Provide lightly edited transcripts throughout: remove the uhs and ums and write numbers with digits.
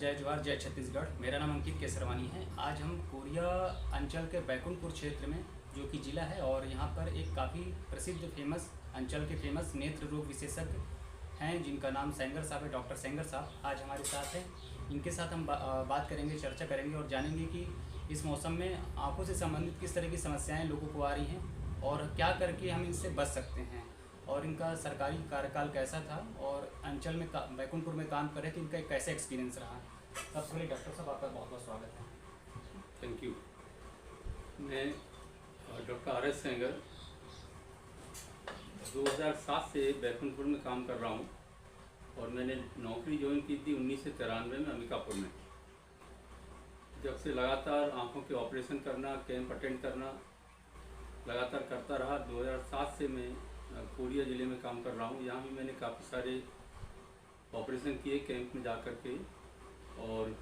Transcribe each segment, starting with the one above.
जय जवाहर जय छत्तीसगढ़। मेरा नाम अंकित केसरवानी है। आज हम कोरिया अंचल के बैकुंठपुर क्षेत्र में जो कि ज़िला है और यहाँ पर एक काफ़ी प्रसिद्ध फेमस अंचल के फेमस नेत्र रोग विशेषज्ञ हैं जिनका नाम सेंगर साहब है, डॉक्टर सेंगर साहब आज हमारे साथ हैं। इनके साथ हम बात करेंगे, चर्चा करेंगे और जानेंगे कि इस मौसम में आँखों से संबंधित किस तरह की समस्याएँ लोगों को आ रही हैं और क्या करके हम इनसे बच सकते हैं और इनका सरकारी कार्यकाल कैसा था और अंचल में बैकुंठपुर में काम कर रहे थे, इनका कैसा एक्सपीरियंस रहा। सबसे पहले डॉक्टर साहब आपका बहुत बहुत स्वागत है। Thank you. मैं डॉक्टर आर एस सेंगर 2007 से बैकुंठपुर में काम कर रहा हूँ और मैंने नौकरी ज्वाइन की थी 1993 में अंबिकापुर में। जब से लगातार आँखों के ऑपरेशन करना, कैंप अटेंड करना लगातार करता रहा। 2007 से मैं कोरिया ज़िले में काम कर रहा हूँ। यहाँ भी मैंने काफ़ी सारे ऑपरेशन किए कैंप में जा कर के और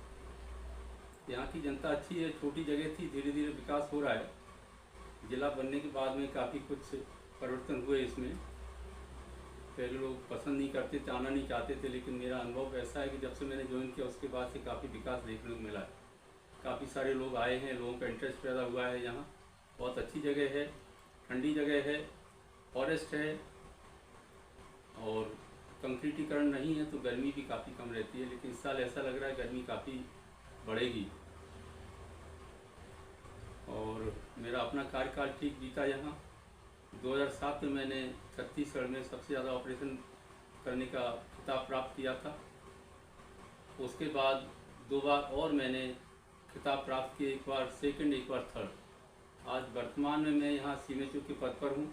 यहाँ की जनता अच्छी है। छोटी जगह थी, धीरे धीरे विकास हो रहा है। ज़िला बनने के बाद में काफ़ी कुछ परिवर्तन हुए इसमें। पहले लोग पसंद नहीं करते थे, आना नहीं चाहते थे, लेकिन मेरा अनुभव ऐसा है कि जब से मैंने ज्वाइन किया उसके बाद से काफ़ी विकास देखने को मिला है। काफ़ी सारे लोग आए हैं, लोगों का इंटरेस्ट पैदा हुआ है। यहाँ बहुत अच्छी जगह है, ठंडी जगह है, फॉरेस्ट है और कंक्रीटीकरण नहीं है तो गर्मी भी काफ़ी कम रहती है। लेकिन इस साल ऐसा लग रहा है गर्मी काफ़ी बढ़ेगी। और मेरा अपना कार्यकाल ठीक बीता। यहाँ 2007 में मैंने छत्तीसगढ़ में सबसे ज़्यादा ऑपरेशन करने का खिताब प्राप्त किया था। उसके बाद 2 बार और मैंने खिताब प्राप्त किए, एक बार सेकंड, एक बार थर्ड। आज वर्तमान में मैं यहाँ सीएमएचओ के पद पर हूँ,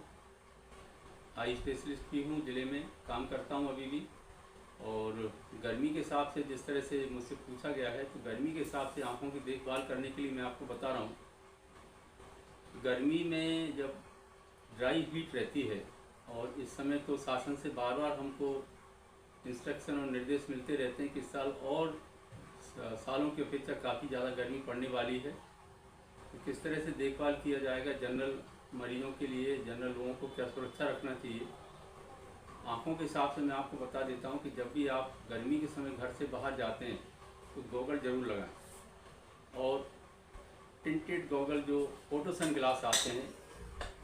आई स्पेशलिस्ट भी हूँ, ज़िले में काम करता हूँ अभी भी। और गर्मी के हिसाब से जिस तरह से मुझसे पूछा गया है तो गर्मी के हिसाब से आँखों की देखभाल करने के लिए मैं आपको बता रहा हूँ। गर्मी में जब ड्राई हीट रहती है और इस समय तो शासन से बार बार हमको इंस्ट्रक्शन और निर्देश मिलते रहते हैं कि इस साल और सालों की अपेक्षा काफ़ी ज़्यादा गर्मी पड़ने वाली है, तो किस तरह से देखभाल किया जाएगा। जनरल मरीजों के लिए, जनरल लोगों को क्या सुरक्षा रखना चाहिए। आँखों के हिसाब से मैं आपको बता देता हूँ कि जब भी आप गर्मी के समय घर से बाहर जाते हैं तो गॉगल ज़रूर लगाएं। और टिंटेड गॉगल जो फोटो सन ग्लास आते हैं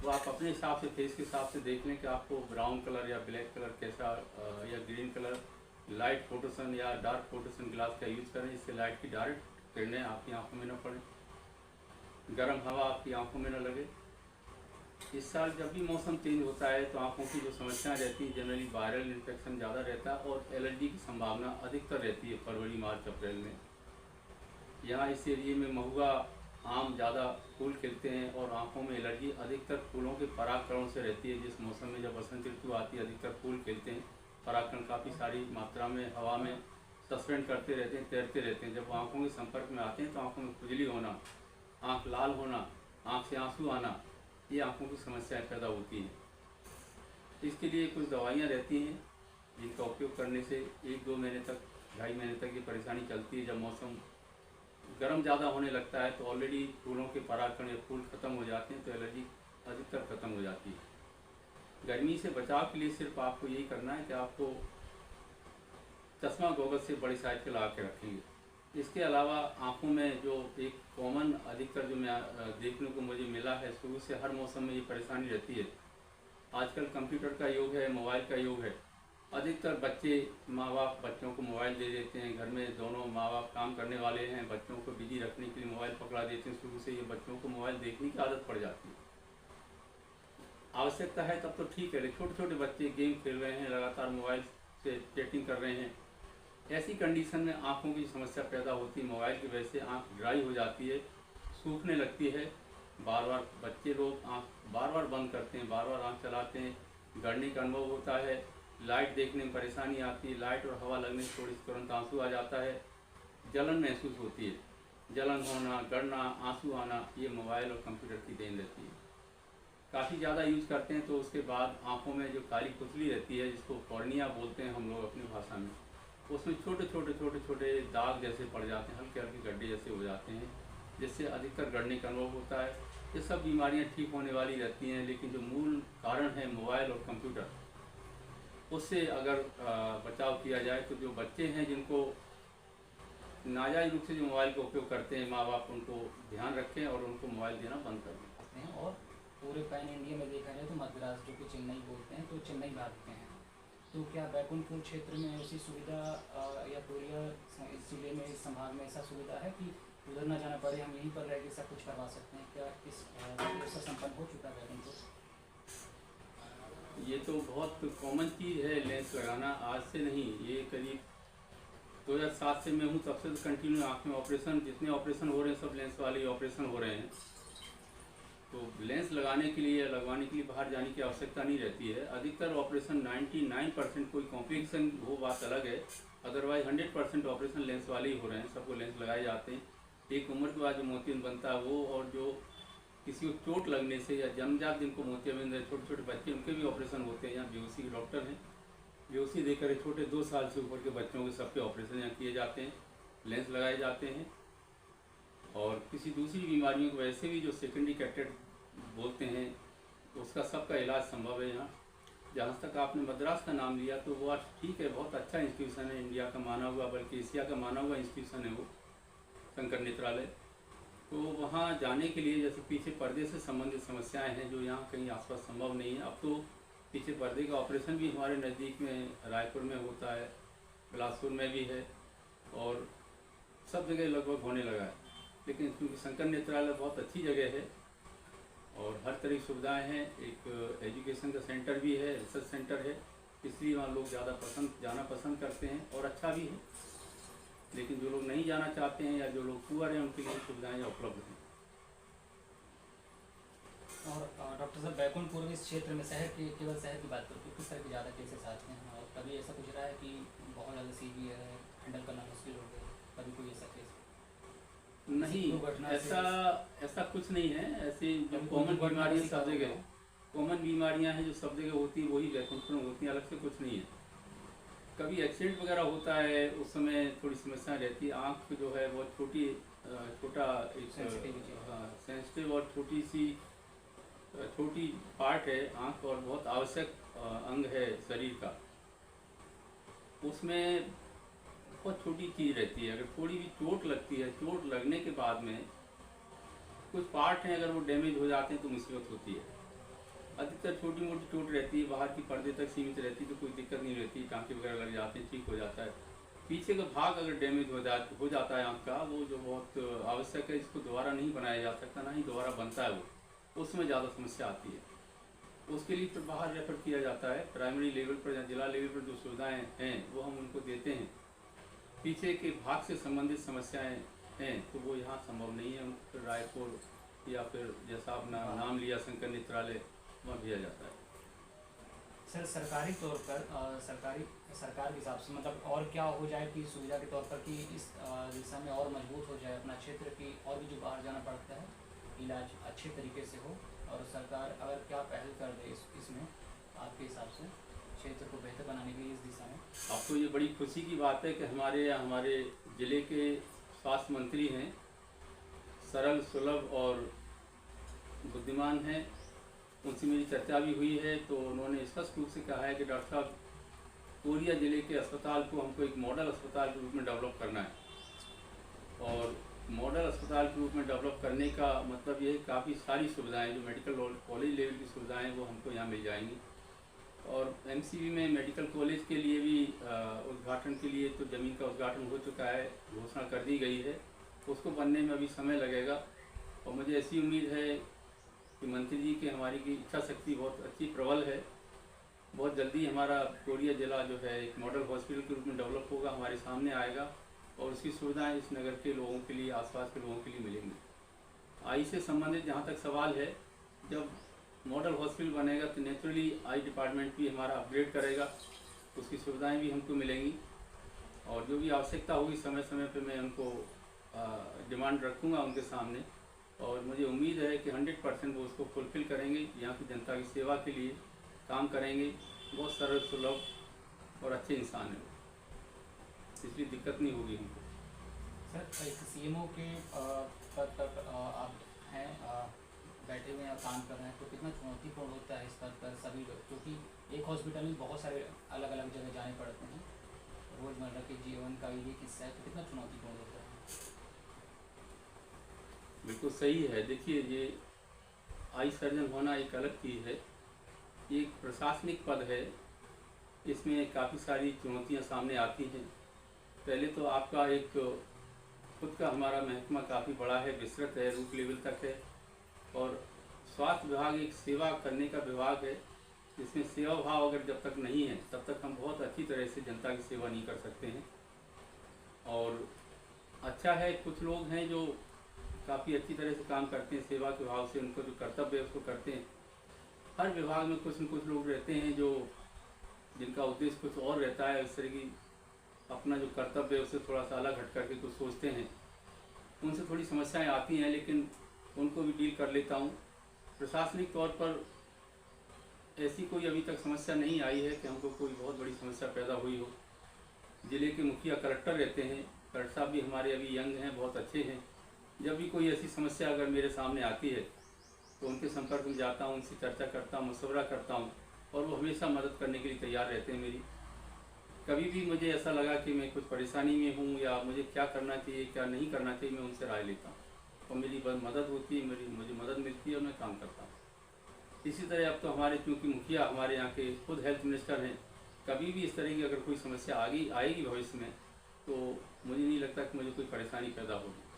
वो आप अपने हिसाब से, फेस के हिसाब से देख लें कि आपको ब्राउन कलर या ब्लैक कलर कैसा या ग्रीन कलर, लाइट फोटो सन या डार्क फोटो सन ग्लास का यूज़ करें, जिससे लाइट की डायरेक्ट किरणें आपकी आँखों में न पड़े, गर्म हवा आपकी आँखों में न लगे। इस साल जब भी मौसम चेंज होता है तो आँखों की जो समस्याएं रहती हैं, जनरली वायरल इन्फेक्शन ज़्यादा रहता है और एलर्जी की संभावना अधिकतर रहती है फरवरी, मार्च, अप्रैल में। यहाँ इस एरिए में महुआ, आम ज़्यादा फूल खिलते हैं और आँखों में एलर्जी अधिकतर फूलों के परागकणों से रहती है। जिस मौसम में जब बसंत ऋतु आती है अधिकतर फूल खिलते हैं, परागकण काफ़ी सारी मात्रा में हवा में सस्पेंड करते रहते हैं, तैरते रहते हैं। जब आँखों के संपर्क में आते हैं तो आँखों में खुजली होना, आँख लाल होना, आँख से आंसू आना, ये आँखों की समस्याएं पैदा होती हैं। इसके लिए कुछ दवाइयाँ रहती हैं जिनका उपयोग करने से 1-2 महीने तक, 2.5 महीने तक ये परेशानी चलती है। जब मौसम गर्म ज़्यादा होने लगता है तो ऑलरेडी फूलों के परागकण या फूल ख़त्म हो जाते हैं तो एलर्जी अधिकतर ख़त्म हो जाती है। गर्मी से बचाव के लिए सिर्फ आपको यही करना है कि आपको चश्मा गॉगल से बड़ी साइज के लगा के रखेंगे। इसके अलावा आँखों में जो एक कॉमन अधिकतर जो मैं देखने को मुझे मिला है, शुरू से हर मौसम में ये परेशानी रहती है। आजकल कंप्यूटर का युग है, मोबाइल का युग है। अधिकतर बच्चे, माँ बाप बच्चों को मोबाइल दे देते हैं। घर में दोनों माँ बाप काम करने वाले हैं, बच्चों को बिजी रखने के लिए मोबाइल पकड़ा देते हैं। शुरू से ये बच्चों को मोबाइल देखने की आदत पड़ जाती है। आवश्यकता है तब तो ठीक है, लेकिन छोटे छोटे बच्चे गेम खेल रहे हैं, लगातार मोबाइल से चैटिंग कर रहे हैं। ऐसी कंडीशन में आँखों की समस्या पैदा होती है। मोबाइल की वजह से आँख ड्राई हो जाती है, सूखने लगती है। बार बार बच्चे लोग आँख बार बार बंद करते हैं, बार बार आँख चलाते हैं, गड़ने का अनुभव होता है, लाइट देखने में परेशानी आती है, लाइट और हवा लगने से थोड़ी तुरंत आंसू आ जाता है, जलन महसूस होती है। जलन होना, गड़ना, आंसू आना, ये मोबाइल और कंप्यूटर की देन रहती है। काफ़ी ज़्यादा यूज़ करते हैं तो उसके बाद आँखों में जो काली पुतली रहती है, जिसको कॉर्निया बोलते हैं हम लोग अपनी भाषा में, उसमें छोटे छोटे दाग जैसे पड़ जाते हैं, हल्के हल्के गड्ढे जैसे हो जाते हैं, जिससे अधिकतर गड़ने का अनुभव होता है। ये सब बीमारियां ठीक होने वाली रहती हैं, लेकिन जो मूल कारण है मोबाइल और कंप्यूटर, उससे अगर बचाव किया जाए तो जो बच्चे हैं जिनको नाजायज रूप से जो मोबाइल का उपयोग करते हैं, माँ बाप उनको ध्यान रखें और उनको मोबाइल देना बंद कर दें। हैं। और पूरे पैन इंडिया में देखा जाए तो मद्रास, जो कि चेन्नई बोलते हैं, तो चेन्नई भागते हैं। तो क्या बैकुंठपुर क्षेत्र में ऐसी सुविधा या कोरिया इस जिले में, इस संभाग में ऐसा सुविधा है कि उधर ना जाना पड़े, हम यहीं पर रह के सब कुछ करवा सकते हैं? क्या इस ऐसा संपन्न हो चुका है बैकुंठपुर? ये तो बहुत कॉमन चीज़ है लेंस लगाना, आज से नहीं। ये करीब 2007 से मैं हूँ, तब से तो कंटिन्यू आँख में ऑपरेशन, जितने ऑपरेशन हो रहे हैं सब लेंस वाले ऑपरेशन हो रहे हैं। तो लेंस लगाने के लिए या लगवाने के लिए बाहर जाने की आवश्यकता नहीं रहती है। अधिकतर ऑपरेशन 99% कोई कॉम्प्लिकेशन हो बात अलग है, अदरवाइज 100% ऑपरेशन लेंस वाले ही हो रहे हैं। सबको लेंस लगाए जाते हैं। एक उम्र के बाद जो मोतियाबिंद बनता है वो, और जो किसी को चोट लगने से या जन्मजात जिनको मोतियाबिंद है, छोटे छोटे बच्चे, उनके भी ऑपरेशन होते हैं। यहाँ बेहोशी के डॉक्टर हैं, बेहोशी देकर छोटे 2 साल से ऊपर के बच्चों के सबके ऑपरेशन यहाँ किए जाते हैं, लेंस लगाए जाते हैं। और किसी दूसरी बीमारियों को वैसे भी जो सेकेंडरी कैटरेक्ट बोलते हैं, उसका सबका इलाज संभव है यहाँ। जहाँ तक आपने मद्रास का नाम लिया तो वो आज ठीक है, बहुत अच्छा इंस्टीट्यूशन है, इंडिया का माना हुआ, बल्कि एशिया का माना हुआ इंस्टीट्यूशन है वो शंकर नेत्रालय। तो वहाँ जाने के लिए जैसे पीछे पर्दे से संबंधित समस्याएं हैं जो यहाँ कहीं आसपास संभव नहीं है। अब तो पीछे पर्दे का ऑपरेशन भी हमारे नज़दीक में रायपुर में होता है, बिलासपुर में भी है, और सब जगह लगभग होने लगा है। लेकिन क्योंकि शंकर नेत्रालय बहुत अच्छी जगह है और हर तरह की सुविधाएं हैं, एक एजुकेशन का सेंटर भी है, रिसर्च सेंटर है, इसलिए वहाँ लोग ज़्यादा जाना पसंद करते हैं और अच्छा भी है। लेकिन जो लोग नहीं जाना चाहते हैं या जो लोग पुअर हैं, उनके लिए सुविधाएं उपलब्ध हैं। और डॉक्टर साहब, बैकुंठपुर में इस क्षेत्र में शहर की, केवल शहर की बात करते हैं, किस तरह के ज़्यादा केसेस आते हैं? और कभी ऐसा कुछ रहा है कि बहुत ज़्यादा सीवियर है, हैंडल करना मुश्किल हो गया, कभी कोई ऐसा केस? नहीं, ऐसा कुछ नहीं है। ऐसी जो कॉमन बीमारियाँ सब जगह, कॉमन बीमारियाँ हैं जो सब जगह होती है, वही बैकुंठपुर में होती हैं, अलग से कुछ नहीं है। कभी एक्सीडेंट वगैरह होता है, उस समय थोड़ी समस्या रहती है। आँख जो है बहुत छोटा एक सेंसिटिव और छोटी पार्ट है आँख, और बहुत आवश्यक अंग है शरीर का। उसमें बहुत छोटी चीज़ रहती है, अगर थोड़ी भी चोट लगती है, चोट लगने के बाद में कुछ पार्ट हैं अगर वो डैमेज हो जाते हैं तो मुसीबत होती है। अधिकतर छोटी मोटी चोट रहती है, बाहर की पर्दे तक सीमित रहती है, तो कोई दिक्कत नहीं रहती, टाँके वगैरह लग जाते हैं, ठीक हो जाता है। पीछे का भाग अगर डैमेज हो जाता है आँख का, वो जो बहुत आवश्यक है, इसको दोबारा नहीं बनाया जा सकता, ना ही दोबारा बनता है वो, उसमें ज़्यादा समस्या आती है। उसके लिए फिर बाहर रेफर किया जाता है। प्राइमरी लेवल पर या जिला लेवल पर जो सुविधाएँ हैं वो हम उनको देते हैं। पीछे के भाग से संबंधित समस्याएं हैं तो वो यहाँ संभव नहीं है, फिर रायपुर या फिर जैसा आपने नाम लिया शंकर नेत्रालय, वहाँ भेजा जाता है। सर, सरकारी तौर पर सरकार के हिसाब से मतलब और क्या हो जाए कि सुविधा के तौर पर कि इस दिशा में और मजबूत हो जाए अपना क्षेत्र की, और भी जो बाहर जाना पड़ता है इलाज अच्छे तरीके से हो, और सरकार अगर क्या पहल कर दे इसमें आपके हिसाब से क्षेत्र को बेहतर बनाने के लिए इस दिशा में? अब तो ये बड़ी खुशी की बात है कि हमारे ज़िले के स्वास्थ्य मंत्री हैं, सरल, सुलभ और बुद्धिमान हैं। उनसे मेरी चर्चा भी हुई है, तो उन्होंने स्पष्ट रूप से कहा है कि डॉक्टर साहब, कोरिया ज़िले के अस्पताल को हमको एक मॉडल अस्पताल के रूप में डेवलप करना है। और मॉडल अस्पताल के रूप में डेवलप करने का मतलब ये काफ़ी सारी सुविधाएं, जो मेडिकल कॉलेज लेवल की सुविधाएं, वो हमको यहाँ मिल जाएंगी। और एमसीवी में मेडिकल कॉलेज के लिए भी उद्घाटन के लिए तो ज़मीन का उद्घाटन हो चुका है, घोषणा कर दी गई है, उसको बनने में अभी समय लगेगा। और मुझे ऐसी उम्मीद है कि मंत्री जी की, हमारी की इच्छा शक्ति बहुत अच्छी प्रबल है। बहुत जल्दी हमारा कोरिया ज़िला जो है एक मॉडल हॉस्पिटल के रूप में डेवलप होगा, हमारे सामने आएगा, और उसकी सुविधाएँ इस नगर के लोगों के लिए, आसपास के लोगों के लिए मिलेंगी। आई से संबंधित जहाँ तक सवाल है, जब मॉडल हॉस्पिटल बनेगा तो नेचुरली आई डिपार्टमेंट भी हमारा अपग्रेड करेगा, उसकी सुविधाएं भी हमको मिलेंगी। और जो भी आवश्यकता होगी समय समय पे मैं उनको डिमांड रखूँगा उनके सामने, और मुझे उम्मीद है कि 100% वो उसको फुलफ़िल करेंगे, यहाँ की जनता की सेवा के लिए काम करेंगे। बहुत सरल, सुलभ और अच्छे इंसान हैं, इसलिए दिक्कत नहीं होगी हमको। सर, एक सीएमओ के पद पर आप हैं, बैठे हुए हैं, काम कर रहे हैं, तो कितना चुनौतीपूर्ण होता है इस पद पर सभी लोग, क्योंकि एक हॉस्पिटल में बहुत सारे अलग अलग जगह जाने पड़ते हैं, रोज़मर्रा के जीवन का ये किस्सा है, तो कितना चुनौतीपूर्ण होता है? तो सही है। देखिए, ये आई सर्जन होना एक अलग चीज़ है, ये एक प्रशासनिक पद है, इसमें काफ़ी सारी चुनौतियां सामने आती हैं। पहले तो आपका एक खुद का हमारा महकमा काफ़ी बड़ा है, विस्तृत है, रूट लेवल तक है, और स्वास्थ्य विभाग एक सेवा करने का विभाग है, जिसमें सेवा भाव अगर जब तक नहीं है तब तक हम बहुत अच्छी तरह से जनता की सेवा नहीं कर सकते हैं। और अच्छा है, कुछ लोग हैं जो काफ़ी अच्छी तरह से काम करते हैं, सेवा के भाव से उनको जो कर्तव्य है उसको करते हैं। हर विभाग में कुछ न कुछ लोग रहते हैं जो जिनका उद्देश्य कुछ और रहता है, इस तरह की अपना जो कर्तव्य है उससे थोड़ा सा अलग हट करके कुछ सोचते हैं। उनसे थोड़ी समस्याएं आती हैं, लेकिन उनको भी डील कर लेता हूँ। प्रशासनिक तौर पर ऐसी कोई अभी तक समस्या नहीं आई है कि हमको कोई बहुत बड़ी समस्या पैदा हुई हो। ज़िले के मुखिया कलेक्टर रहते हैं, कलेक्टर साहब भी हमारे अभी यंग हैं, बहुत अच्छे हैं। जब भी कोई ऐसी समस्या अगर मेरे सामने आती है तो उनके संपर्क में जाता हूँ, उनसे चर्चा करता हूँ, मशवरा करता हूँ, और वो हमेशा मदद करने के लिए तैयार रहते हैं मेरी। कभी भी मुझे ऐसा लगा कि मैं कुछ परेशानी में हूँ या मुझे क्या करना चाहिए क्या नहीं करना चाहिए, मैं उनसे राय लेता हूँ और मेरी मदद होती है, मुझे मदद मिलती है और मैं काम करता हूँ। इसी तरह अब तो हमारे चूँकि मुखिया हमारे यहाँ के खुद हेल्थ मिनिस्टर हैं, कभी भी इस तरह की अगर कोई समस्या आएगी भविष्य में तो मुझे नहीं लगता कि मुझे कोई परेशानी पैदा होगी।